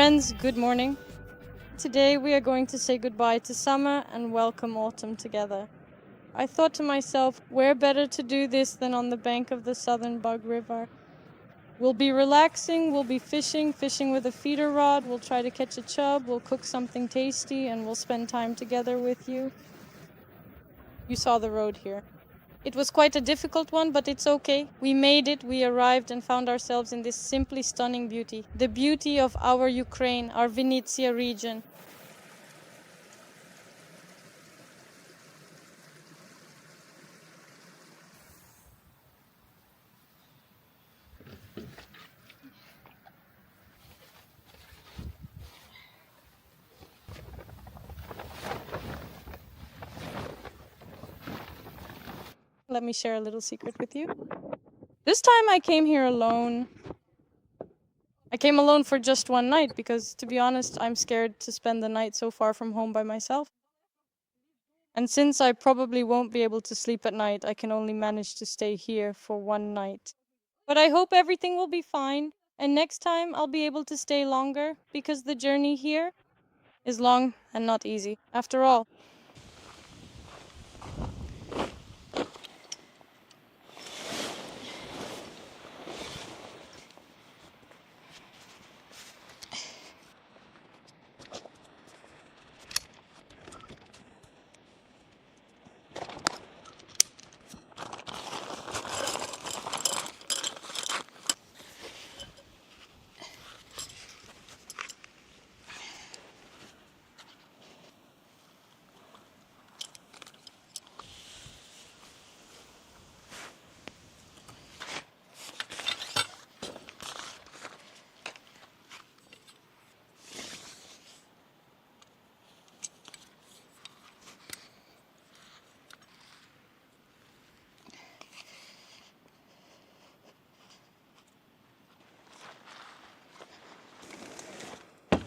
Friends, good morning. Today we are going to say goodbye to summer and welcome autumn together. I thought to myself, where better to do this than on the bank of the Southern Bug River? We'll be relaxing, we'll be fishing with a feeder rod, we'll try to catch a chub, we'll cook something tasty, and we'll spend time together with you. You saw the road here. It was quite a difficult one, but it's okay. We made it, we arrived and found ourselves in this simply stunning beauty. The beauty of our Ukraine, our Vinnytsia region. Let me share a little secret with you. This time I came here alone. I came alone for just one night because, to be honest, I'm scared to spend the night so far from home by myself. And since I probably won't be able to sleep at night, I can only manage to stay here for one night. But I hope everything will be fine, and next time I'll be able to stay longer because the journey here is long and not easy, after all.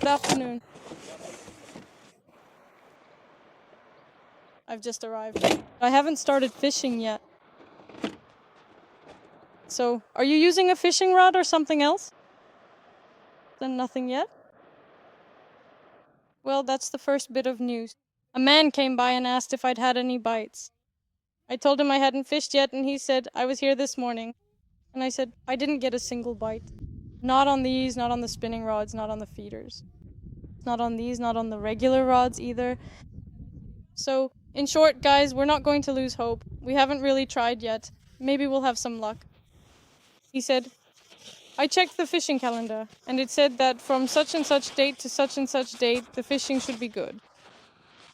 Good afternoon. I've just arrived. I haven't started fishing yet. So, are you using a fishing rod or something else? Then nothing yet? Well, that's the first bit of news. A man came by and asked if I'd had any bites. I told him I hadn't fished yet, and he said, I was here this morning. And I said, I didn't get a single bite. Not on these, not on the spinning rods, not on the feeders. Not on these, not on the regular rods either. So, in short, guys, we're not going to lose hope. We haven't really tried yet. Maybe we'll have some luck. He said, I checked the fishing calendar, and it said that from such and such date to such and such date, the fishing should be good.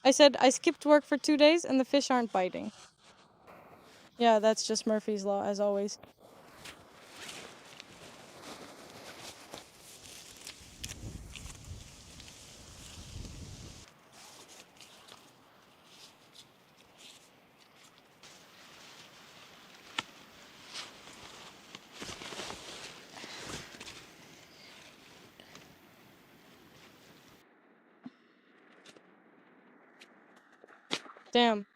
I said, I skipped work for 2 days, and the fish aren't biting. Yeah, that's just Murphy's Law, as always. Damn.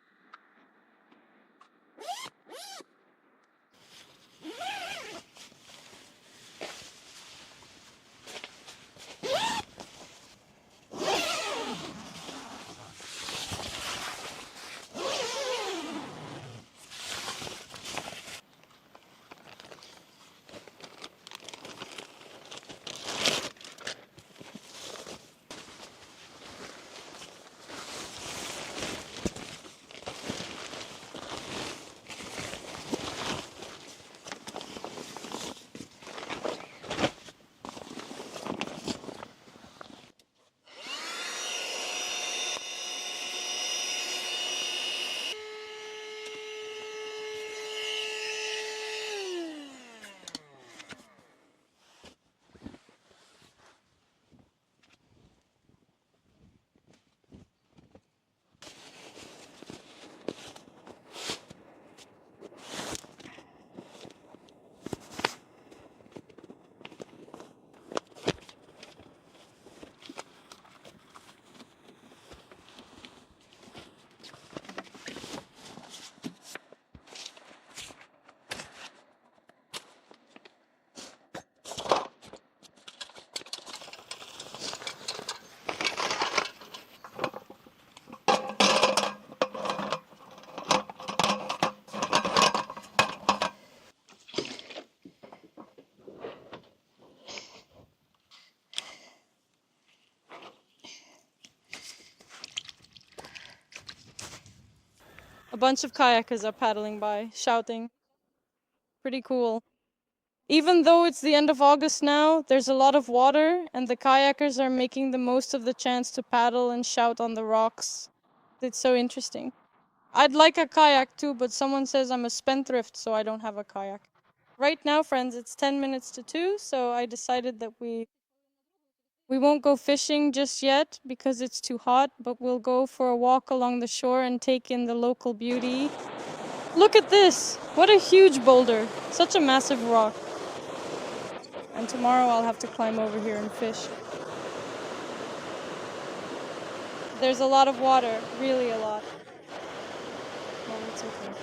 A bunch of kayakers are paddling by, shouting. Pretty cool. Even though it's the end of August now, there's a lot of water, and the kayakers are making the most of the chance to paddle and shout on the rocks. It's so interesting. I'd like a kayak too, but someone says I'm a spendthrift, so I don't have a kayak. Right now, friends, it's 10 minutes to 2, so I decided that we won't go fishing just yet because it's too hot, but we'll go for a walk along the shore and take in the local beauty. Look at this! What a huge boulder! Such a massive rock. And tomorrow I'll have to climb over here and fish. There's a lot of water, really a lot. Well, it's okay.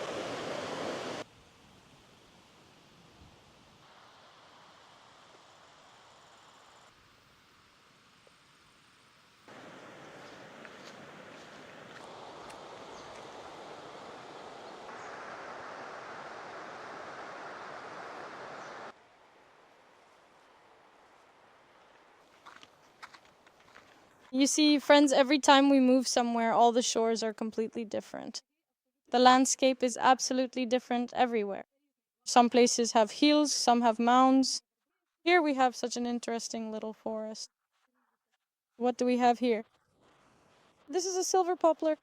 You see, friends, every time we move somewhere, all the shores are completely different. The landscape is absolutely different everywhere. Some places have hills, some have mounds. Here we have such an interesting little forest. What do we have here? This is a silver poplar.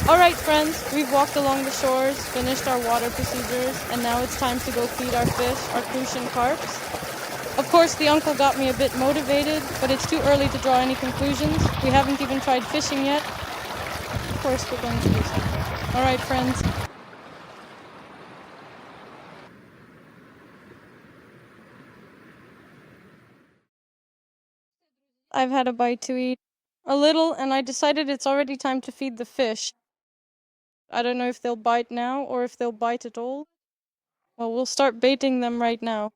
Alright friends, we've walked along the shores, finished our water procedures, and now it's time to go feed our fish, our crucian carps. Of course, the uncle got me a bit motivated, but it's too early to draw any conclusions. We haven't even tried fishing yet. Of course, we're going to do something. Alright friends. I've had a bite to eat. A little, and I decided it's already time to feed the fish. I don't know if they'll bite now or if they'll bite at all. Well, we'll start baiting them right now.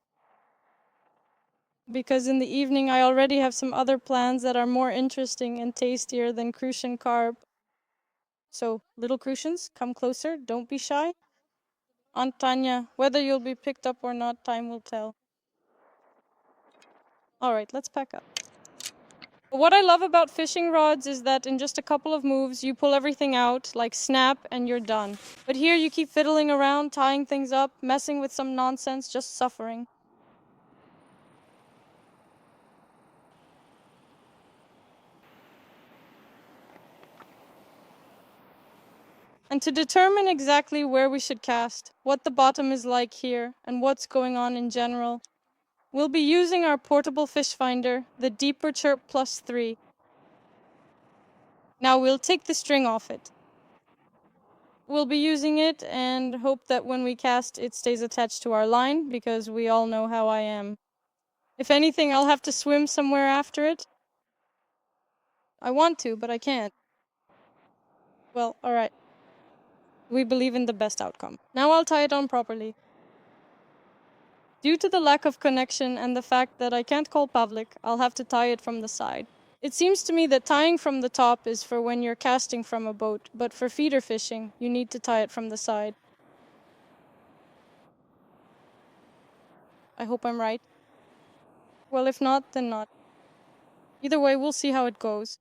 Because in the evening I already have some other plans that are more interesting and tastier than crucian carp. So, little crucians, come closer, don't be shy. Aunt Tanya, whether you'll be picked up or not, time will tell. Alright, let's pack up. What I love about fishing rods is that in just a couple of moves, you pull everything out, like snap, and you're done. But here you keep fiddling around, tying things up, messing with some nonsense, just suffering. And to determine exactly where we should cast, what the bottom is like here, and what's going on in general, we'll be using our portable fish finder, the Deeper Chirp Plus 3. Now we'll take the string off it. We'll be using it and hope that when we cast it stays attached to our line, because we all know how I am. If anything, I'll have to swim somewhere after it. I want to, but I can't. Well, alright. We believe in the best outcome. Now I'll tie it on properly. Due to the lack of connection and the fact that I can't call Pavlik, I'll have to tie it from the side. It seems to me that tying from the top is for when you're casting from a boat, but for feeder fishing, you need to tie it from the side. I hope I'm right. Well, if not, then not. Either way, we'll see how it goes.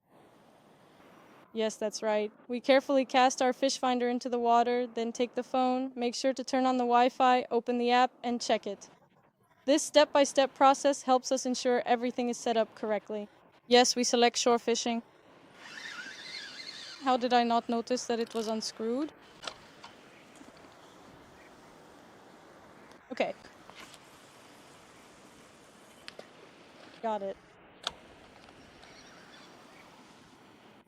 Yes, that's right. We carefully cast our fish finder into the water, then take the phone, make sure to turn on the Wi-Fi, open the app, and check it. This step-by-step process helps us ensure everything is set up correctly. Yes, we select shore fishing. How did I not notice that it was unscrewed? Okay. Got it.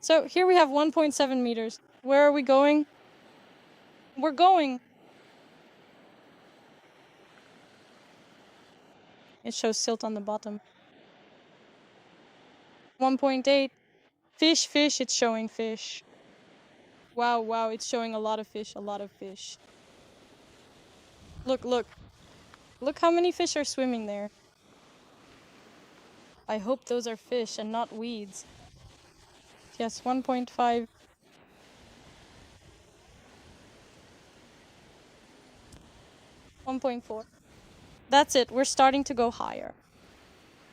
So here we have 1.7 meters. Where are we going? We're going. It shows silt on the bottom. 1.8. Fish, fish, it's showing fish. Wow, wow, it's showing a lot of fish, a lot of fish. Look, look. Look how many fish are swimming there. I hope those are fish and not weeds. Yes, 1.5. 1.4. That's it, we're starting to go higher.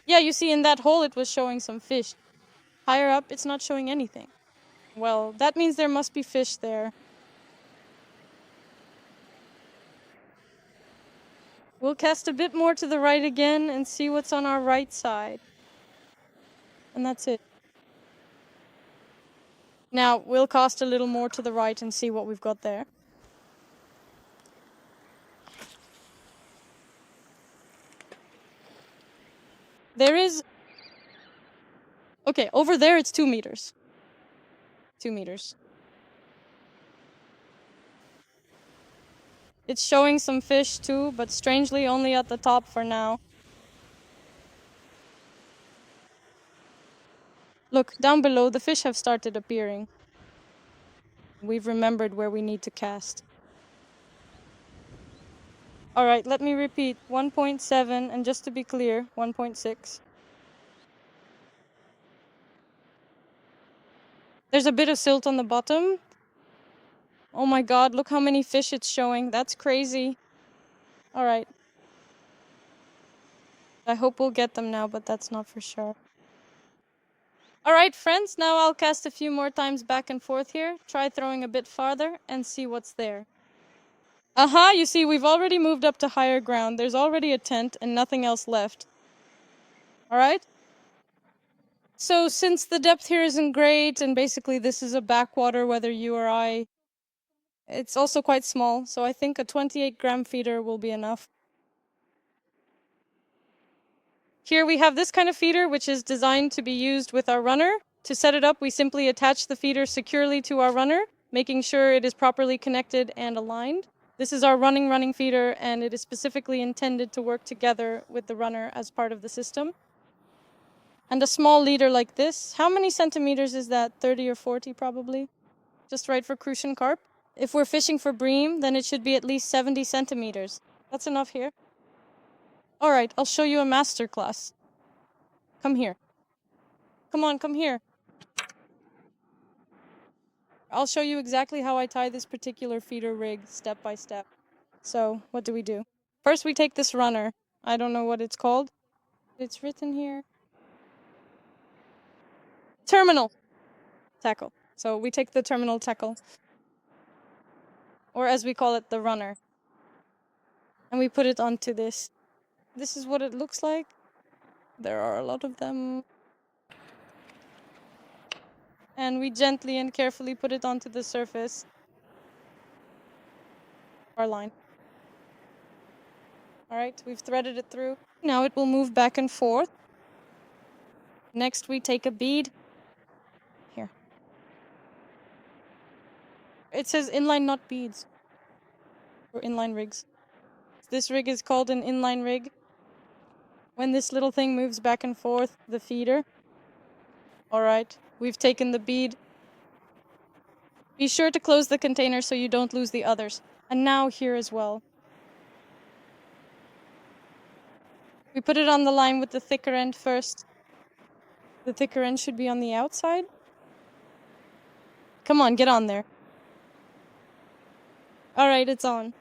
Yeah, you see in that hole it was showing some fish. Higher up, it's not showing anything. Well, that means there must be fish there. We'll cast a bit more to the right again and see what's on our right side. And that's it. Now, we'll cast a little more to the right and see what we've got there. There is... Okay, over there it's 2 meters. 2 meters. It's showing some fish too, but strangely only at the top for now. Look, down below the fish have started appearing. We've remembered where we need to cast. Alright, let me repeat. 1.7, and just to be clear, 1.6. There's a bit of silt on the bottom. Oh my god, look how many fish it's showing. That's crazy. Alright. I hope we'll get them now, but that's not for sure. Alright, friends, now I'll cast a few more times back and forth here. Try throwing a bit farther and see what's there. Aha, you see, we've already moved up to higher ground. There's already a tent and nothing else left. Alright? So since the depth here isn't great, and basically this is a backwater, whether you or I, it's also quite small, so I think a 28-gram feeder will be enough. Here we have this kind of feeder, which is designed to be used with our runner. To set it up, we simply attach the feeder securely to our runner, making sure it is properly connected and aligned. This is our running feeder, and it is specifically intended to work together with the runner as part of the system. And a small leader like this, how many centimeters is that? 30 or 40 probably? Just right for crucian carp. If we're fishing for bream, then it should be at least 70 centimeters. That's enough here. Alright, I'll show you a master class. Come here. Come on, come here. I'll show you exactly how I tie this particular feeder rig step by step. So, what do? First we take this runner. I don't know what it's called. It's written here. Terminal tackle. So we take the terminal tackle, or as we call it, the runner. And we put it onto this. This is what it looks like. There are a lot of them. And we gently and carefully put it onto the surface. Our line. Alright, we've threaded it through. Now it will move back and forth. Next we take a bead. Here. It says inline, not beads. Or inline rigs. This rig is called an inline rig. When this little thing moves back and forth, the feeder. Alright, we've taken the bead. Be sure to close the container so you don't lose the others. And now here as well. We put it on the line with the thicker end first. The thicker end should be on the outside. Come on, get on there. Alright, it's on.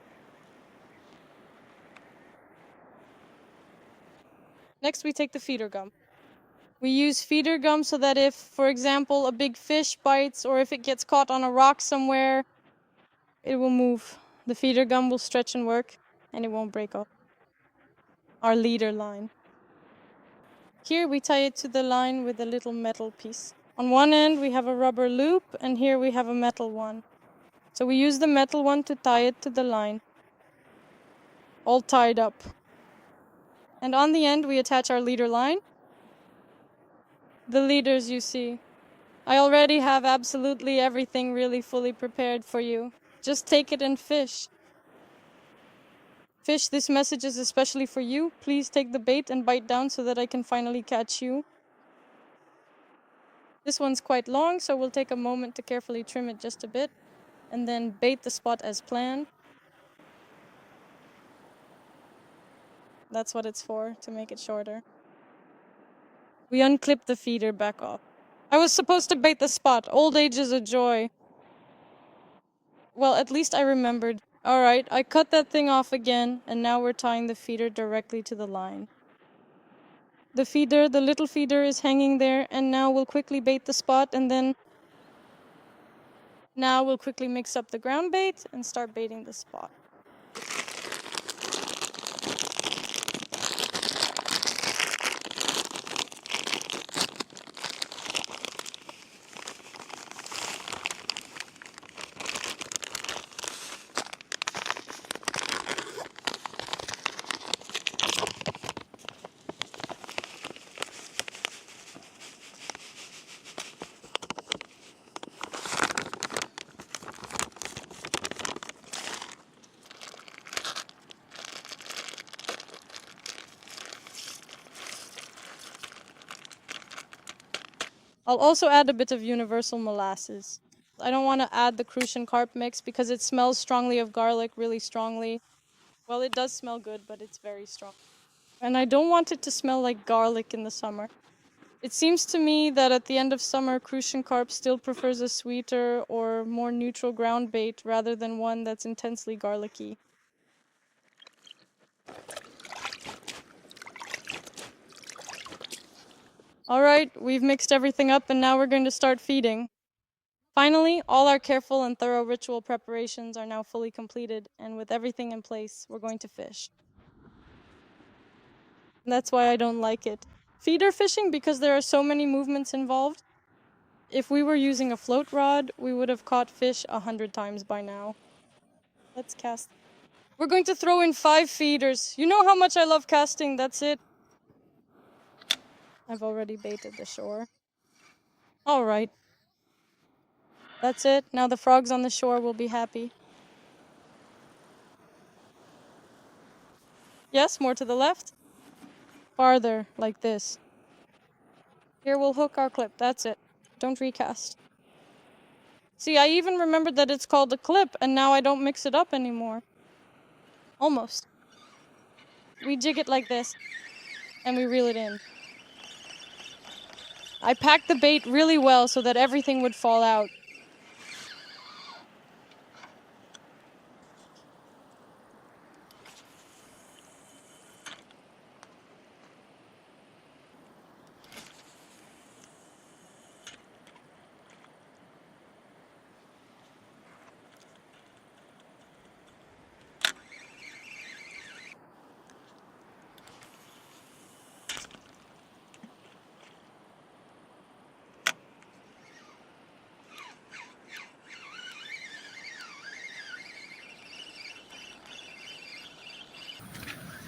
Next we take the feeder gum. We use feeder gum so that if, for example, a big fish bites or if it gets caught on a rock somewhere, it will move. The feeder gum will stretch and work, and it won't break off. our leader line. Here we tie it to the line with a little metal piece. On one end we have a rubber loop, and here we have a metal one. So we use the metal one to tie it to the line. All tied up. And on the end we attach our leader line. The leaders you see. I already have absolutely everything really fully prepared for you. Just take it and fish. Fish, this message is especially for you. Please take the bait and bite down so that I can finally catch you. This one's quite long, so we'll take a moment to carefully trim it just a bit, and then bait the spot as planned. That's what it's for, to make it shorter. We unclip the feeder back off. I was supposed to bait the spot. Old age is a joy. Well, at least I remembered. Alright, I cut that thing off again, and now we're tying the feeder directly to the line. The little feeder is hanging there, and now we'll quickly bait the spot, and then... Now we'll quickly mix up the ground bait and start baiting the spot. I'll also add a bit of universal molasses. I don't want to add the crucian carp mix because it smells strongly of garlic, really strongly. Well, it does smell good, but it's very strong. And I don't want it to smell like garlic in the summer. It seems to me that at the end of summer, crucian carp still prefers a sweeter or more neutral ground bait rather than one that's intensely garlicky. Alright, we've mixed everything up and now we're going to start feeding. Finally, all our careful and thorough ritual preparations are now fully completed, and with everything in place, we're going to fish. That's why I don't like it. Feeder fishing, because there are so many movements involved. If we were using a float rod, we would have caught fish 100 times by now. Let's cast. We're going to throw in 5 feeders. You know how much I love casting, that's it. I've already baited the shore. Alright. That's it. Now the frogs on the shore will be happy. Yes, more to the left. Farther, like this. Here we'll hook our clip. That's it. Don't recast. See, I even remembered that it's called a clip, and now I don't mix it up anymore. Almost. We jig it like this, and we reel it in. I packed the bait really well so that everything would fall out.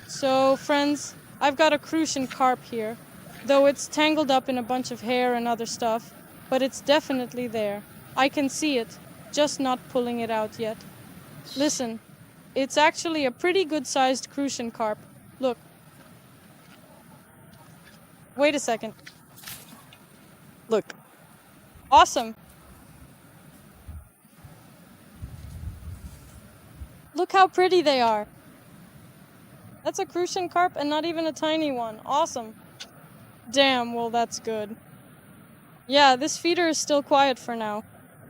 So, friends, I've got a crucian carp here, though it's tangled up in a bunch of hair and other stuff, but it's definitely there. I can see it, just not pulling it out yet. Listen, it's actually a pretty good-sized crucian carp. Look. Wait a second. Look. Awesome. Look how pretty they are. That's a crucian carp and not even a tiny one. Awesome. Damn, well that's good. Yeah, this feeder is still quiet for now.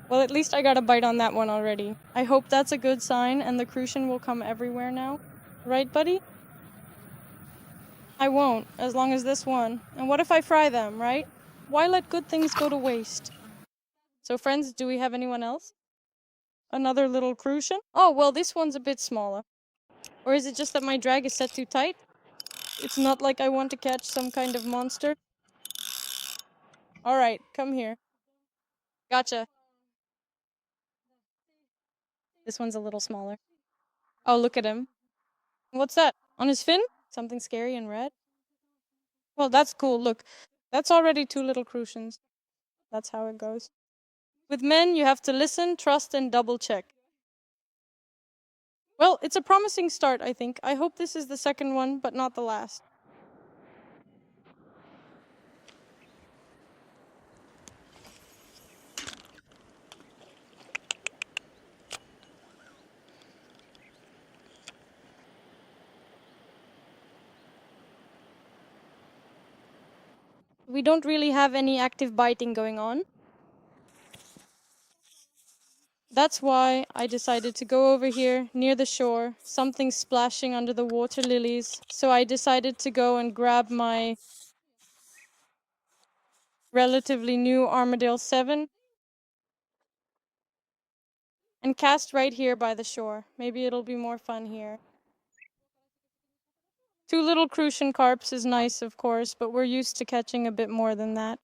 Well, at least I got a bite on that one already. I hope that's a good sign and the crucian will come everywhere now. Right, buddy? I won't, as long as this one. And what if I fry them, right? Why let good things go to waste? So friends, do we have anyone else? Another little crucian? Oh, well, this one's a bit smaller. Or is it just that my drag is set too tight? It's not like I want to catch some kind of monster. Alright, come here. Gotcha. This one's a little smaller. Oh, look at him. What's that? On his fin? Something scary and red? Well, that's cool. Look, that's already 2 little crucians. That's how it goes. With men, you have to listen, trust, and double check. Well, it's a promising start, I think. I hope this is the second one, but not the last. We don't really have any active biting going on. That's why I decided to go over here near the shore. Something's splashing under the water lilies. So I decided to go and grab my relatively new Armadale 7 and cast right here by the shore. Maybe it'll be more fun here. 2 little crucian carps is nice, of course, but we're used to catching a bit more than that.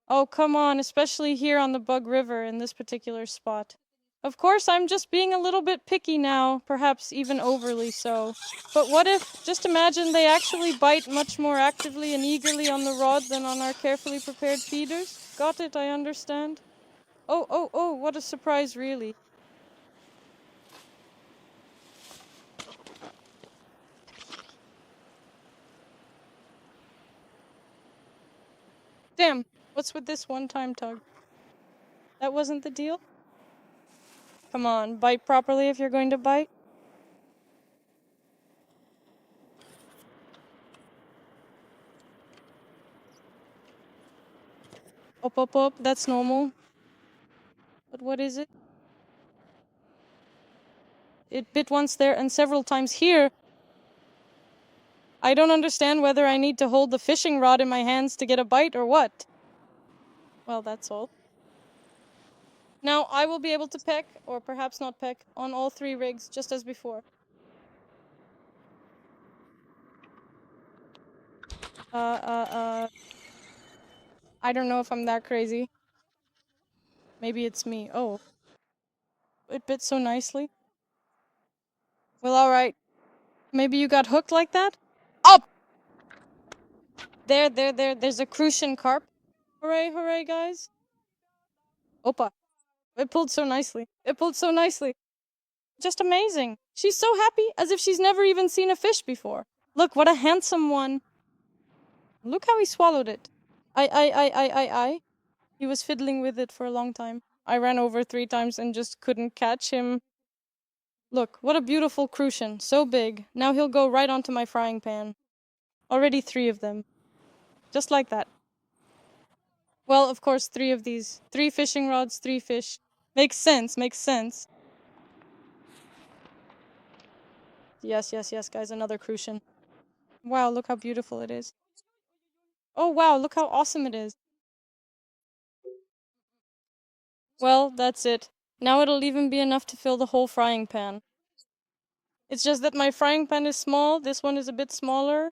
Oh, come on, especially here on the Bug River in this particular spot. Of course, I'm just being a little bit picky now, perhaps even overly so. But what if, just imagine they actually bite much more actively and eagerly on the rod than on our carefully prepared feeders? Got it, I understand. Oh, what a surprise, really. Damn, what's with this one-time tug? That wasn't the deal? Come on, bite properly if you're going to bite. Up, that's normal. But what is it? It bit once there and several times here. I don't understand whether I need to hold the fishing rod in my hands to get a bite or what. Well, that's all. Now, I will be able to peck, or perhaps not peck, on all 3 rigs, just as before. I don't know if I'm that crazy. Maybe it's me. Oh. It bit so nicely. Well, alright. Maybe you got hooked like that? Up! There's a crucian carp. Hooray, guys. Opa. It pulled so nicely. It pulled so nicely. Just amazing. She's so happy, as if she's never even seen a fish before. Look, what a handsome one. Look how he swallowed it. I. He was fiddling with it for a long time. I ran over 3 times and just couldn't catch him. Look, what a beautiful crucian. So big. Now he'll go right onto my frying pan. Already 3 of them. Just like that. Well, of course, 3 of these. 3 fishing rods, 3 fish. Makes sense, makes sense. Yes, guys, another crucian. Wow, look how beautiful it is. Oh, wow, look how awesome it is. Well, that's it. Now it'll even be enough to fill the whole frying pan. It's just that my frying pan is small, this one is a bit smaller,